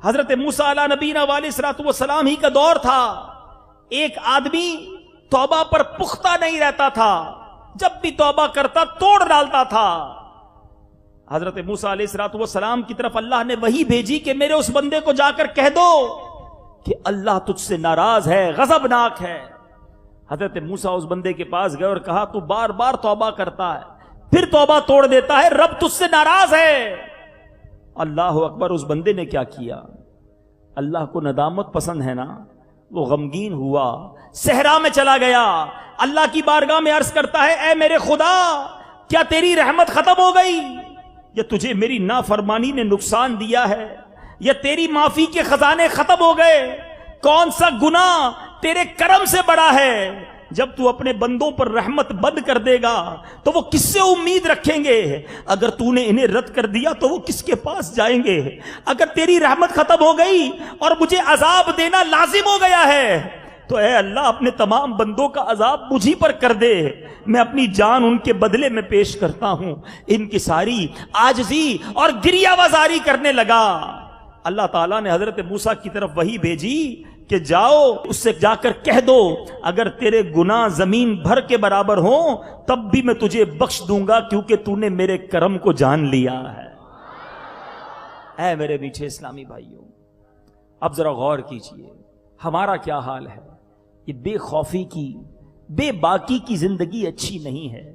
حضرت موسیٰ علیہ نبینا علیہ السلام ہی کا دور تھا. ایک آدمی توبہ پر پختہ نہیں رہتا تھا، جب بھی توبہ کرتا توڑ ڈالتا تھا. حضرت موسیٰ علیہ السلام کی طرف اللہ نے وحی بھیجی کہ میرے اس بندے کو جا کر کہہ دو کہ اللہ تجھ سے ناراض ہے، غضبناک ہے. حضرت موسیٰ اس بندے کے پاس گئے اور کہا تو بار بار توبہ کرتا ہے، پھر توبہ توڑ دیتا ہے، رب تجھ سے ناراض ہے. اللہ اکبر. اس بندے نے کیا کیا؟ اللہ کو ندامت پسند ہے نا، وہ غمگین ہوا، صحرا میں چلا گیا، اللہ کی بارگاہ میں عرض کرتا ہے اے میرے خدا، کیا تیری رحمت ختم ہو گئی؟ یا تجھے میری نافرمانی نے نقصان دیا ہے؟ یا تیری معافی کے خزانے ختم ہو گئے؟ کون سا گناہ تیرے کرم سے بڑا ہے؟ جب تو اپنے بندوں پر رحمت بند کر دے گا تو وہ کس سے امید رکھیں گے؟ اگر تو نے انہیں رد کر دیا تو وہ کس کے پاس جائیں گے؟ اگر تیری رحمت ختم ہو گئی اور مجھے عذاب دینا لازم ہو گیا ہے تو اے اللہ اپنے تمام بندوں کا عذاب مجھی پر کر دے، میں اپنی جان ان کے بدلے میں پیش کرتا ہوں. ان کی ساری عاجزی اور گریہ وزاری کرنے لگا. اللہ تعالیٰ نے حضرت موسیٰ کی طرف وحی بھیجی کہ جاؤ اس سے جا کر کہہ دو اگر تیرے گناہ زمین بھر کے برابر ہوں تب بھی میں تجھے بخش دوں گا کیونکہ تو نے میرے کرم کو جان لیا ہے. اے میرے میٹھے اسلامی بھائیوں، اب ذرا غور کیجئے ہمارا کیا حال ہے. یہ بے خوفی کی، بے باکی کی زندگی اچھی نہیں ہے.